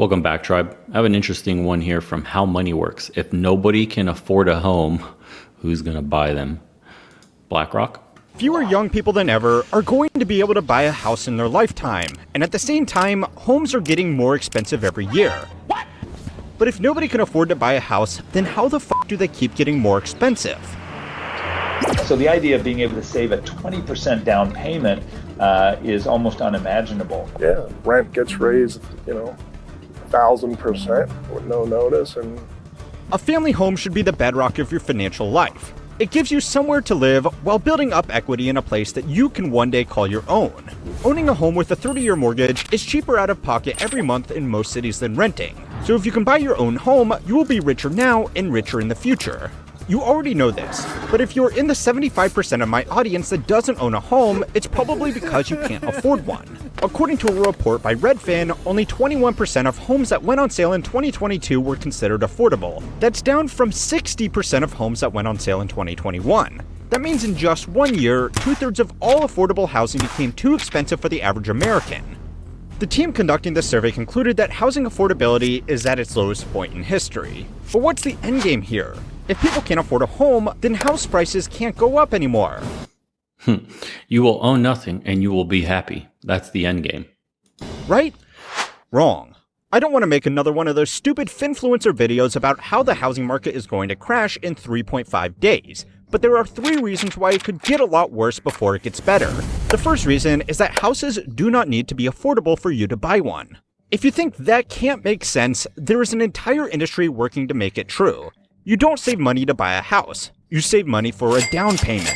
Welcome back, Tribe. I have an interesting one here from How Money Works. If nobody can afford a home, who's going to buy them? BlackRock? Fewer young people than ever are going to be able to buy a house in their lifetime, and at the same time, homes are getting more expensive every year. What? But if nobody can afford to buy a house, then how the fuck do they keep getting more expensive? So the idea of being able to save a 20% down payment is almost unimaginable. Yeah, rent gets raised, 1,000% with no notice. And a family home should be the bedrock of your financial life. It gives you somewhere to live while building up equity in a place that you can one day call your own. Owning a home with a 30-year mortgage is cheaper out of pocket every month in most cities than renting. So if you can buy your own home, you will be richer now and richer in the future. You already know this, but if you're in the 75% of my audience that doesn't own a home, it's probably because you can't afford one. According to a report by Redfin, only 21% of homes that went on sale in 2022 were considered affordable. That's down from 60% of homes that went on sale in 2021. That means in just 1 year, 2/3 of all affordable housing became too expensive for the average American. The team conducting this survey concluded that housing affordability is at its lowest point in history. But what's the endgame here? If people can't afford a home, then house prices can't go up anymore. You will own nothing and you will be happy. That's the end game. Right? Wrong. I don't want to make another one of those stupid finfluencer videos about how the housing market is going to crash in 3.5 days. But there are 3 reasons why it could get a lot worse before it gets better. The first reason is that houses do not need to be affordable for you to buy one. If you think that can't make sense, there is an entire industry working to make it true. You don't save money to buy a house. You save money for a down payment.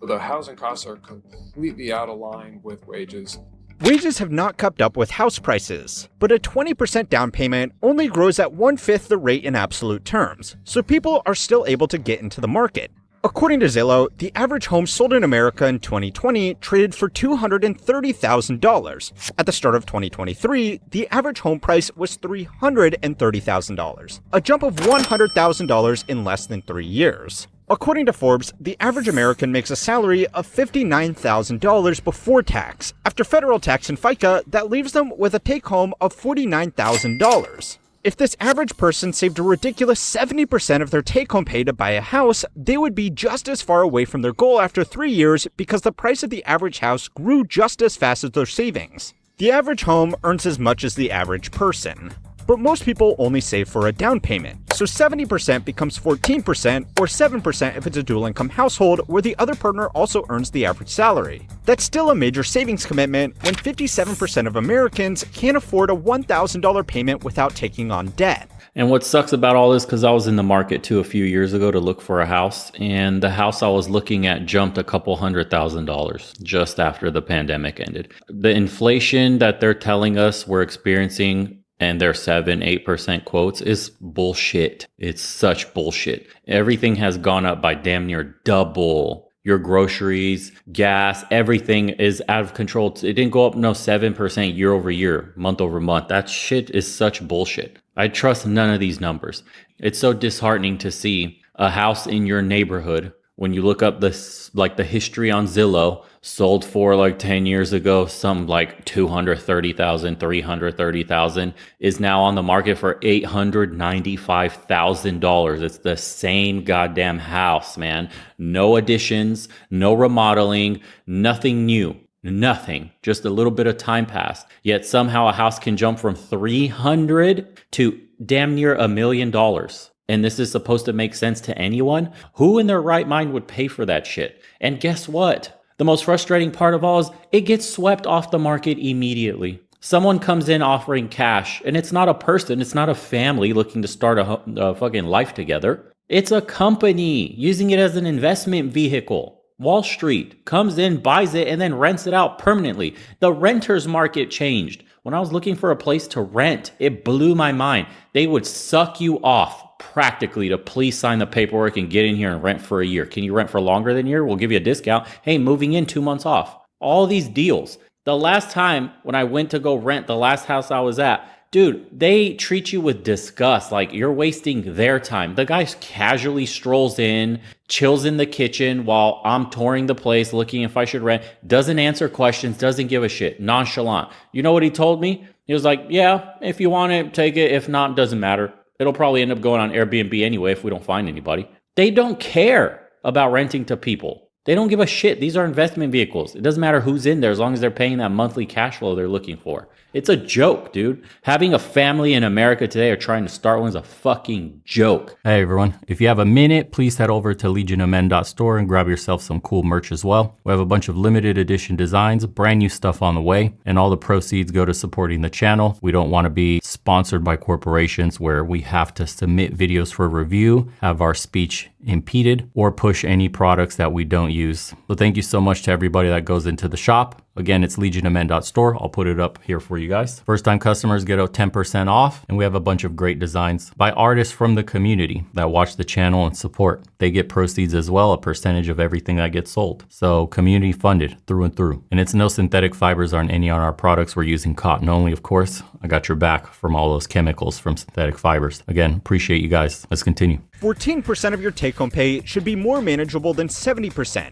The housing costs are completely out of line with wages. Wages have not kept up with house prices, but a 20% down payment only grows at 1/5 the rate in absolute terms, so people are still able to get into the market. According to Zillow, the average home sold in America in 2020 traded for $230,000. At the start of 2023, the average home price was $330,000, a jump of $100,000 in less than 3 years. According to Forbes, the average American makes a salary of $59,000 before tax. After federal tax and FICA, that leaves them with a take-home of $49,000. If this average person saved a ridiculous 70% of their take-home pay to buy a house, they would be just as far away from their goal after 3 years because the price of the average house grew just as fast as their savings. The average home earns as much as the average person. But most people only save for a down payment, so 70% becomes 14% or 7% if it's a dual-income household where the other partner also earns the average salary. That's still a major savings commitment when 57% of Americans can't afford a $1,000 payment without taking on debt. And what sucks about all this, because I was in the market too a few years ago to look for a house, and the house I was looking at jumped a couple $100,000 just after the pandemic ended. The inflation that they're telling us we're experiencing and their 7-8% quotes is bullshit. It's such bullshit. Everything has gone up by damn near double. Your groceries, gas, everything is out of control. It didn't go up 7% year over year, month over month. That shit is such bullshit. I trust none of these numbers. It's so disheartening to see a house in your neighborhood. When you look up this, the history on Zillow, sold for 10 years ago, some $230,000, $330,000, is now on the market for $895,000. It's the same goddamn house, man. No additions, no remodeling, nothing new. Nothing. Just a little bit of time passed. Yet somehow a house can jump from 300 to damn near $1 million. And this is supposed to make sense to anyone? Who in their right mind would pay for that shit? And guess what? The most frustrating part of all is it gets swept off the market immediately. Someone comes in offering cash, and it's not a person, it's not a family looking to start a fucking life together. It's a company using it as an investment vehicle. Wall Street comes in, buys it, and then rents it out permanently. The renter's market changed. When I was looking for a place to rent, it blew my mind. They would suck you off practically to please sign the paperwork and get in here and rent for a year. Can you rent for longer than a year? We'll give you a discount. Hey, moving in 2 months off. All these deals. The last time when I went to go rent the last house I was at, dude, they treat you with disgust. Like you're wasting their time. The guy casually strolls in, chills in the kitchen while I'm touring the place, looking if I should rent, doesn't answer questions, doesn't give a shit, nonchalant. You know what he told me? He was like, yeah, if you want it, take it. If not, doesn't matter. It'll probably end up going on Airbnb anyway if we don't find anybody. They don't care about renting to people. They don't give a shit. These are investment vehicles. It doesn't matter who's in there as long as they're paying that monthly cash flow they're looking for. It's a joke, dude. Having a family in America today or trying to start one is a fucking joke. Hey, everyone. If you have a minute, please head over to legionofmen.store and grab yourself some cool merch as well. We have a bunch of limited edition designs, brand new stuff on the way, and all the proceeds go to supporting the channel. We don't want to be sponsored by corporations where we have to submit videos for review, have our speech impeded, or push any products that we don't use. So thank you so much to everybody that goes into the shop. Again, it's legionofmen.store. I'll put it up here for you guys. First time customers get a 10% off, and we have a bunch of great designs by artists from the community that watch the channel and support. They get proceeds as well, a percentage of everything that gets sold. So community funded through and through. And it's no synthetic fibers on any on our products. We're using cotton only, of course. I got your back from all those chemicals from synthetic fibers. Again, appreciate you guys. Let's continue. 14% of your take-home pay should be more manageable than 70%.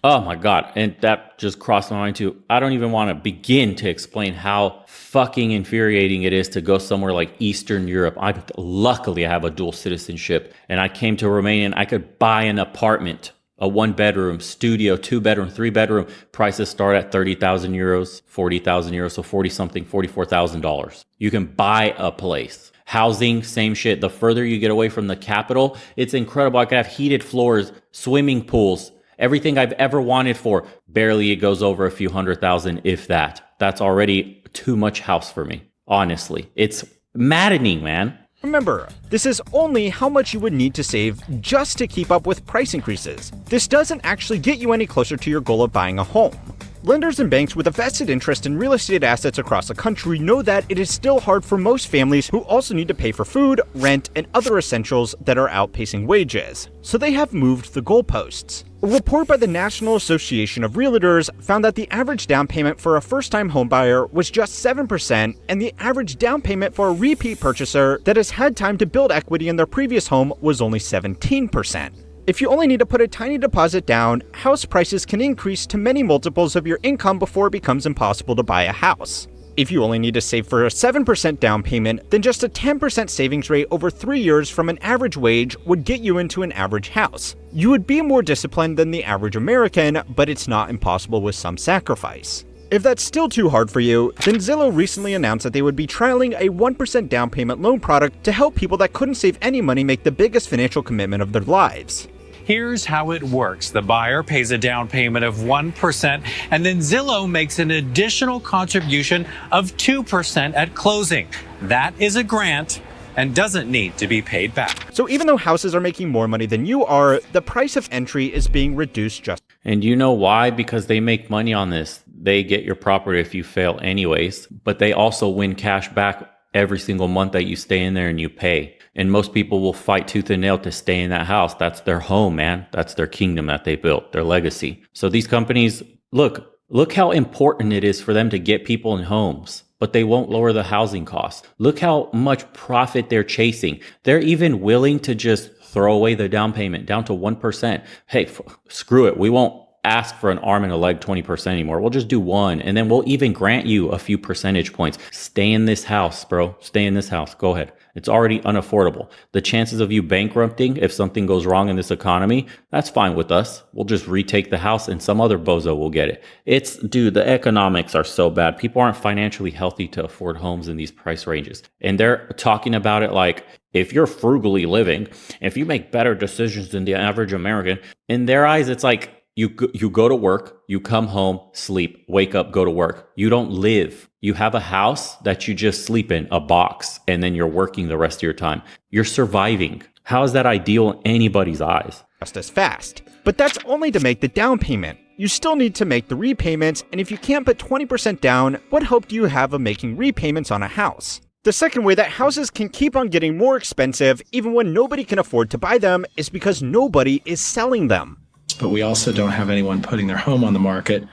Oh my God. And that just crossed my mind too. I don't even want to begin to explain how fucking infuriating it is to go somewhere like Eastern Europe. Luckily, I have a dual citizenship and I came to Romania and I could buy an apartment, a 1-bedroom, studio, 2-bedroom, 3-bedroom. Prices start at 30,000 euros, 40,000 euros. So 40 something, $44,000. You can buy a place. Housing, same shit. The further you get away from the capital, it's incredible. I could have heated floors, swimming pools, everything I've ever wanted for. Barely it goes over a few $100,000, if that. That's already too much house for me. Honestly, it's maddening, man. Remember, this is only how much you would need to save just to keep up with price increases. This doesn't actually get you any closer to your goal of buying a home. Lenders and banks with a vested interest in real estate assets across the country know that it is still hard for most families who also need to pay for food, rent, and other essentials that are outpacing wages. So they have moved the goalposts. A report by the National Association of Realtors found that the average down payment for a first-time homebuyer was just 7%, and the average down payment for a repeat purchaser that has had time to build equity in their previous home was only 17%. If you only need to put a tiny deposit down, house prices can increase to many multiples of your income before it becomes impossible to buy a house. If you only need to save for a 7% down payment, then just a 10% savings rate over 3 years from an average wage would get you into an average house. You would be more disciplined than the average American, but it's not impossible with some sacrifice. If that's still too hard for you, then Zillow recently announced that they would be trialing a 1% down payment loan product to help people that couldn't save any money make the biggest financial commitment of their lives. Here's how it works. The buyer pays a down payment of 1%, and then Zillow makes an additional contribution of 2% at closing. That is a grant and doesn't need to be paid back. So even though houses are making more money than you are, the price of entry is being reduced just. And you know why? Because they make money on this. They get your property if you fail anyways, but they also win cash back every single month that you stay in there and you pay. And most people will fight tooth and nail to stay in that house. That's their home, man. That's their kingdom that they built, their legacy. So these companies, look how important it is for them to get people in homes, but they won't lower the housing costs. Look how much profit they're chasing. They're even willing to just throw away the down payment down to 1%. Hey, screw it. We won't ask for an arm and a leg 20% anymore. We'll just do 1%. And then we'll even grant you a few percentage points. Stay in this house, bro. Stay in this house. Go ahead. It's already unaffordable. The chances of you bankrupting if something goes wrong in this economy, that's fine with us. We'll just retake the house and some other bozo will get it. Dude, the economics are so bad. People aren't financially healthy to afford homes in these price ranges. And they're talking about it like, if you're frugally living, if you make better decisions than the average American, in their eyes, it's like, you go to work, you come home, sleep, wake up, go to work. You don't live. You have a house that you just sleep in, a box, and then you're working the rest of your time. You're surviving. How is that ideal in anybody's eyes? Just as fast. But that's only to make the down payment. You still need to make the repayments, and if you can't put 20% down, what hope do you have of making repayments on a house? The second way that houses can keep on getting more expensive, even when nobody can afford to buy them, is because nobody is selling them. But we also don't have anyone putting their home on the market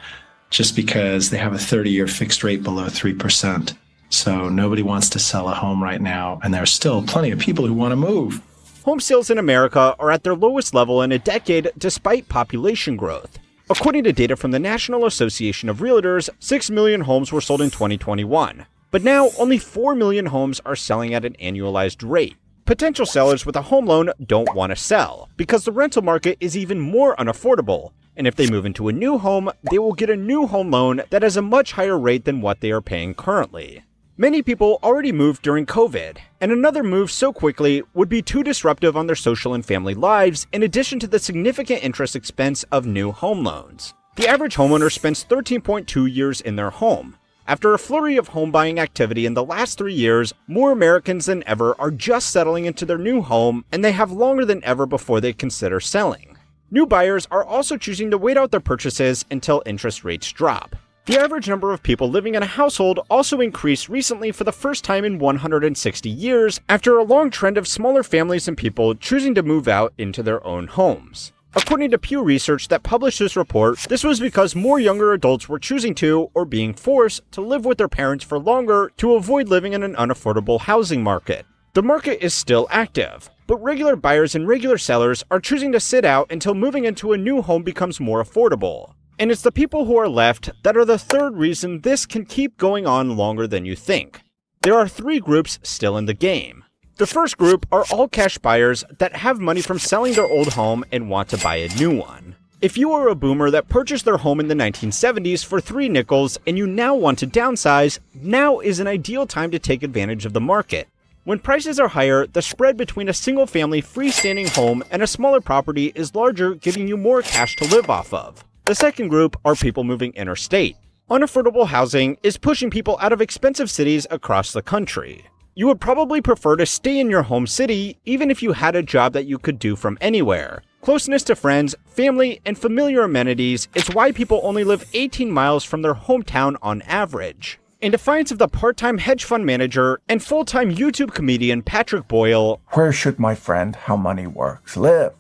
just because they have a 30-year fixed rate below 3%. So nobody wants to sell a home right now, and there are still plenty of people who want to move. Home sales in America are at their lowest level in a decade despite population growth. According to data from the National Association of Realtors, 6 million homes were sold in 2021. But now, only 4 million homes are selling at an annualized rate. Potential sellers with a home loan don't want to sell, because the rental market is even more unaffordable. And if they move into a new home, they will get a new home loan that has a much higher rate than what they are paying currently. Many people already moved during COVID, and another move so quickly would be too disruptive on their social and family lives, in addition to the significant interest expense of new home loans. The average homeowner spends 13.2 years in their home. After a flurry of home buying activity in the last 3 years, more Americans than ever are just settling into their new home, and they have longer than ever before they consider selling. New buyers are also choosing to wait out their purchases until interest rates drop. The average number of people living in a household also increased recently for the first time in 160 years, after a long trend of smaller families and people choosing to move out into their own homes. According to Pew Research that published this report, this was because more younger adults were choosing to, or being forced, to live with their parents for longer to avoid living in an unaffordable housing market. The market is still active, but regular buyers and regular sellers are choosing to sit out until moving into a new home becomes more affordable. And it's the people who are left that are the third reason this can keep going on longer than you think. There are 3 groups still in the game. The first group are all cash buyers that have money from selling their old home and want to buy a new one. If you are a boomer that purchased their home in the 1970s for 3 nickels and you now want to downsize, now is an ideal time to take advantage of the market. When prices are higher, the spread between a single-family freestanding home and a smaller property is larger, giving you more cash to live off of. The second group are people moving interstate. Unaffordable housing is pushing people out of expensive cities across the country. You would probably prefer to stay in your home city, even if you had a job that you could do from anywhere. Closeness to friends, family, and familiar amenities is why people only live 18 miles from their hometown on average. In defiance of the part-time hedge fund manager and full-time YouTube comedian Patrick Boyle, where should my friend How Money Works live?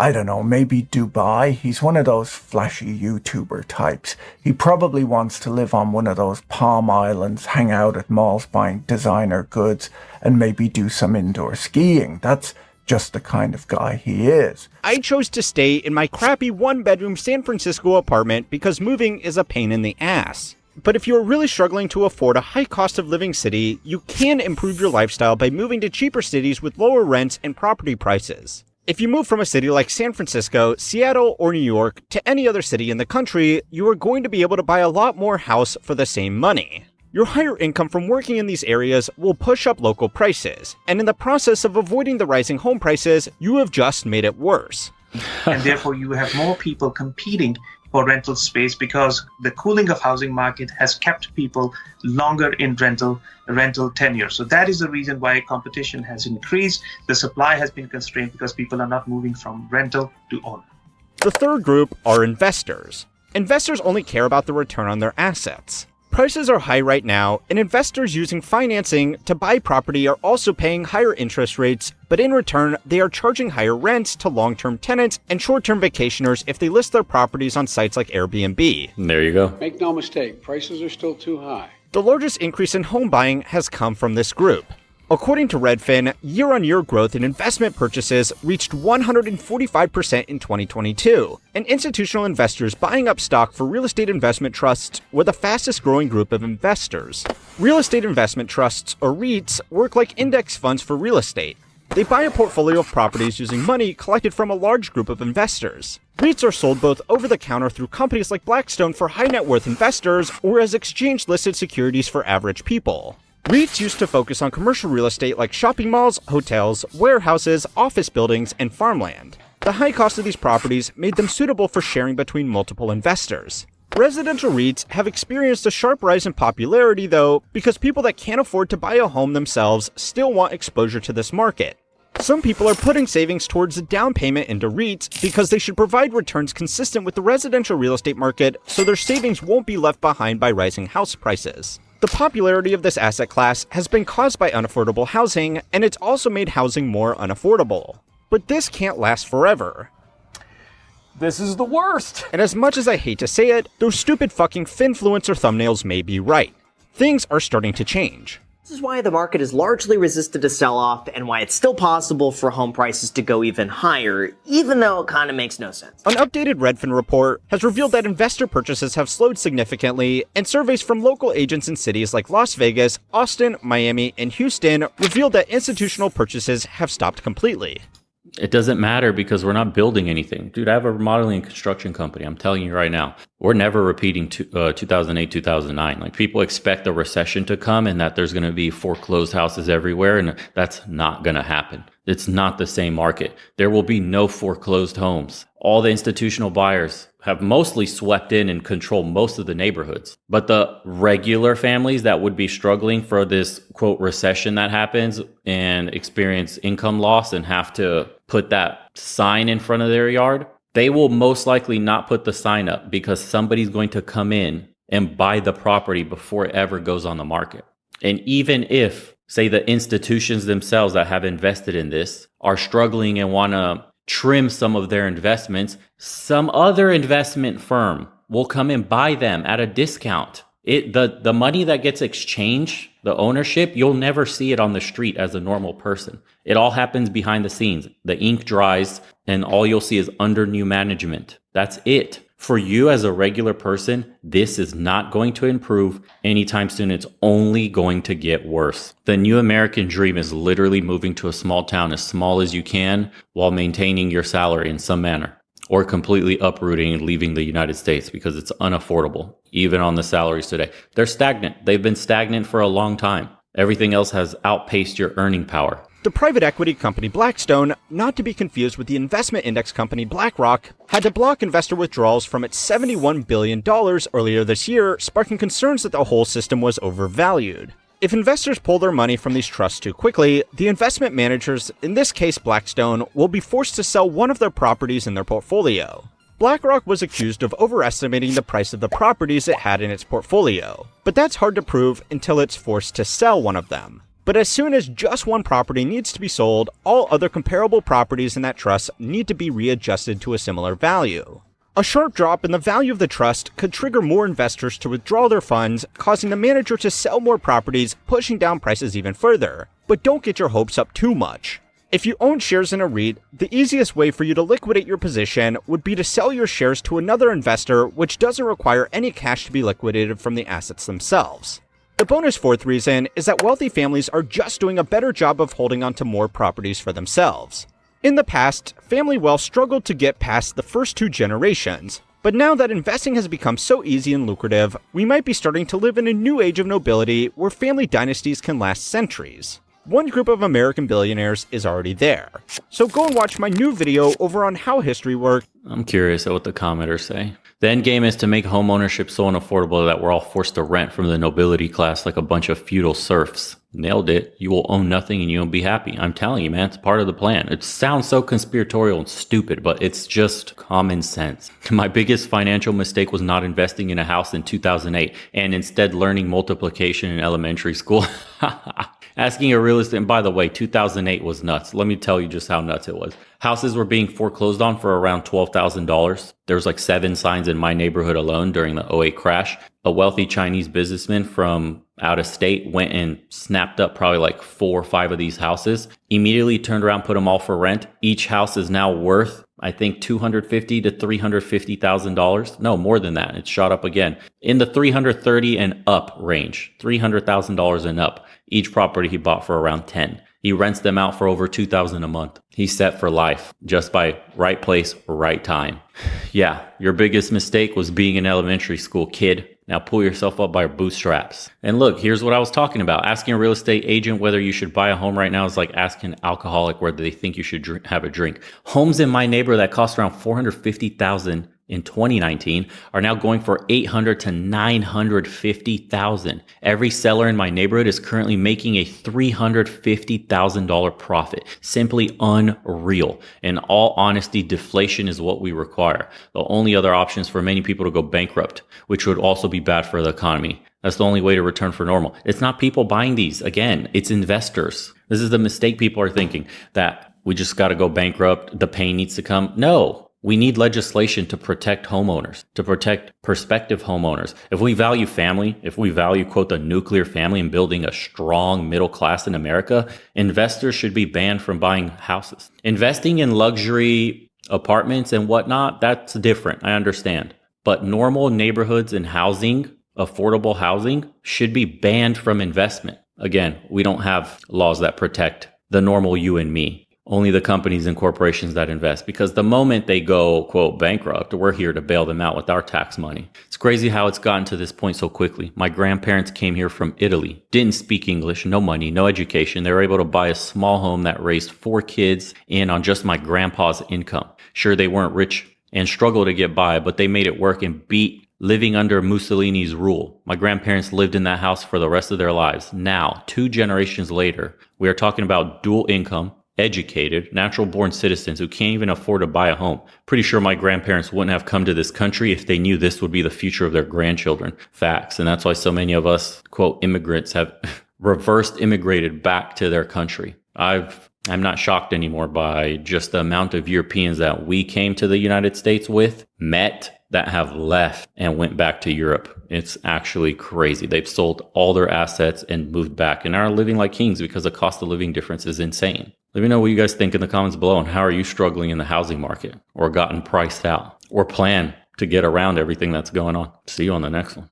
I don't know, maybe Dubai. He's one of those flashy YouTuber types. He probably wants to live on one of those Palm Islands, hang out at malls buying designer goods, and maybe do some indoor skiing. That's just the kind of guy he is. I chose to stay in my crappy 1-bedroom San Francisco apartment because moving is a pain in the ass. But if you're really struggling to afford a high cost of living city, you can improve your lifestyle by moving to cheaper cities with lower rents and property prices. If you move from a city like San Francisco, Seattle, or New York to any other city in the country, you are going to be able to buy a lot more house for the same money. Your higher income from working in these areas will push up local prices, and in the process of avoiding the rising home prices, you have just made it worse. And therefore you have more people competing for rental space because the cooling of housing market has kept people longer in rental tenure. So that is the reason why competition has increased. The supply has been constrained because people are not moving from rental to own. The third group are investors. Investors only care about the return on their assets. Prices are high right now, and investors using financing to buy property are also paying higher interest rates, but in return, they are charging higher rents to long-term tenants and short-term vacationers if they list their properties on sites like Airbnb. There you go. Make no mistake, prices are still too high. The largest increase in home buying has come from this group. According to Redfin, year-on-year growth in investment purchases reached 145% in 2022, and institutional investors buying up stock for real estate investment trusts were the fastest growing group of investors. Real estate investment trusts, or REITs, work like index funds for real estate. They buy a portfolio of properties using money collected from a large group of investors. REITs are sold both over-the-counter through companies like Blackstone for high-net-worth investors, or as exchange-listed securities for average people. REITs used to focus on commercial real estate like shopping malls, hotels, warehouses, office buildings, and farmland. The high cost of these properties made them suitable for sharing between multiple investors. Residential REITs have experienced a sharp rise in popularity, though, because people that can't afford to buy a home themselves still want exposure to this market. Some people are putting savings towards a down payment into REITs because they should provide returns consistent with the residential real estate market so their savings won't be left behind by rising house prices. The popularity of this asset class has been caused by unaffordable housing, and it's also made housing more unaffordable. But this can't last forever. This is the worst! And as much as I hate to say it, those stupid fucking Finfluencer thumbnails may be right. Things are starting to change. This is why the market is largely resisted to sell-off and why it's still possible for home prices to go even higher, even though it kind of makes no sense. An updated Redfin report has revealed that investor purchases have slowed significantly, and surveys from local agents in cities like Las Vegas, Austin, Miami, and Houston revealed that institutional purchases have stopped completely. It doesn't matter because we're not building anything. Dude, I have a remodeling and construction company. I'm telling you right now, we're never repeating 2008, 2009. Like, people expect a recession to come and that there's going to be foreclosed houses everywhere. And that's not going to happen. It's not the same market. There will be no foreclosed homes. All the institutional buyers have mostly swept in and control most of the neighborhoods. But the regular families that would be struggling for this quote recession that happens and experience income loss and have to put that sign in front of their yard, they will most likely not put the sign up because somebody's going to come in and buy the property before it ever goes on the market. And even if, say, the institutions themselves that have invested in this are struggling and want to trim some of their investments, some other investment firm will come and buy them at a discount. The money that gets exchanged, the ownership, you'll never see it on the street as a normal person. It all happens behind the scenes. The ink dries and all you'll see is under new management. That's it. For you as a regular person, this is not going to improve anytime soon. It's only going to get worse. The new American dream is literally moving to a small town as small as you can while maintaining your salary in some manner, or completely uprooting and leaving the United States because it's unaffordable, even on the salaries today. They're stagnant. They've been stagnant for a long time. Everything else has outpaced your earning power. The private equity company Blackstone, not to be confused with the investment index company BlackRock, had to block investor withdrawals from its $71 billion earlier this year, sparking concerns that the whole system was overvalued. If investors pull their money from these trusts too quickly, the investment managers, in this case Blackstone, will be forced to sell one of their properties in their portfolio. BlackRock was accused of overestimating the price of the properties it had in its portfolio, but that's hard to prove until it's forced to sell one of them. But as soon as just one property needs to be sold, all other comparable properties in that trust need to be readjusted to a similar value. A sharp drop in the value of the trust could trigger more investors to withdraw their funds, causing the manager to sell more properties, pushing down prices even further. But don't get your hopes up too much. If you own shares in a REIT, the easiest way for you to liquidate your position would be to sell your shares to another investor, which doesn't require any cash to be liquidated from the assets themselves. The bonus fourth reason is that wealthy families are just doing a better job of holding onto more properties for themselves. In the past, family wealth struggled to get past the first two generations, but now that investing has become so easy and lucrative, we might be starting to live in a new age of nobility where family dynasties can last centuries. One group of American billionaires is already there. So go and watch my new video over on how history works. I'm curious at what the commenters say. The end game is to make home ownership so unaffordable that we're all forced to rent from the nobility class like a bunch of feudal serfs. Nailed it. You will own nothing and you'll be happy. I'm telling you, man, it's part of the plan. It sounds so conspiratorial and stupid, but it's just common sense. My biggest financial mistake was not investing in a house in 2008 and instead learning multiplication in elementary school. Asking a real estate, and by the way, 2008 was nuts. Let me tell you just how nuts it was. Houses were being foreclosed on for around $12,000. There was like 7 signs in my neighborhood alone during the '08 crash. A wealthy Chinese businessman from out of state went and snapped up probably like 4 or 5 of these houses, immediately turned around, put them all for rent. Each house is now worth, I think, $250,000 to $350,000. No, more than that. It shot up again in the $330,000 and up range, $300,000 and up. Each property he bought for around 10. He rents them out for over $2,000 a month. He's set for life just by right place, right time. Yeah, your biggest mistake was being in elementary school, kid. Now pull yourself up by your bootstraps. And look, here's what I was talking about. Asking a real estate agent whether you should buy a home right now is like asking an alcoholic whether they think you should have a drink. Homes in my neighborhood that cost around $450,000 in 2019 are now going for $800,000 to $950,000. Every seller in my neighborhood is currently making a $350,000 profit. Simply unreal. In all honesty, deflation is what we require. The only other option is for many people to go bankrupt, which would also be bad for the economy. That's the only way to return for normal. It's not people buying these. Again, it's investors. This is the mistake people are thinking, that we just got to go bankrupt. The pain needs to come. No. We need legislation to protect homeowners, to protect prospective homeowners. If we value family, if we value, quote, the nuclear family and building a strong middle class in America, investors should be banned from buying houses. Investing in luxury apartments and whatnot, that's different. I understand. But normal neighborhoods and housing, affordable housing, should be banned from investment. Again, we don't have laws that protect the normal you and me. Only the companies and corporations that invest, because the moment they go, quote, bankrupt, we're here to bail them out with our tax money. It's crazy how it's gotten to this point so quickly. My grandparents came here from Italy, didn't speak English, no money, no education. They were able to buy a small home that raised 4 kids in on just my grandpa's income. Sure, they weren't rich and struggled to get by, but they made it work and beat living under Mussolini's rule. My grandparents lived in that house for the rest of their lives. Now, 2 generations later, we are talking about dual income, educated, natural-born citizens who can't even afford to buy a home. Pretty sure my grandparents wouldn't have come to this country if they knew this would be the future of their grandchildren. Facts. And that's why so many of us, quote, immigrants have reversed immigrated back to their country. I'm not shocked anymore by just the amount of Europeans that we came to the United States with, met, that have left and went back to Europe. It's actually crazy. They've sold all their assets and moved back and are living like kings because the cost of living difference is insane. Let me know what you guys think in the comments below, and how are you struggling in the housing market or gotten priced out or plan to get around everything that's going on. See you on the next one.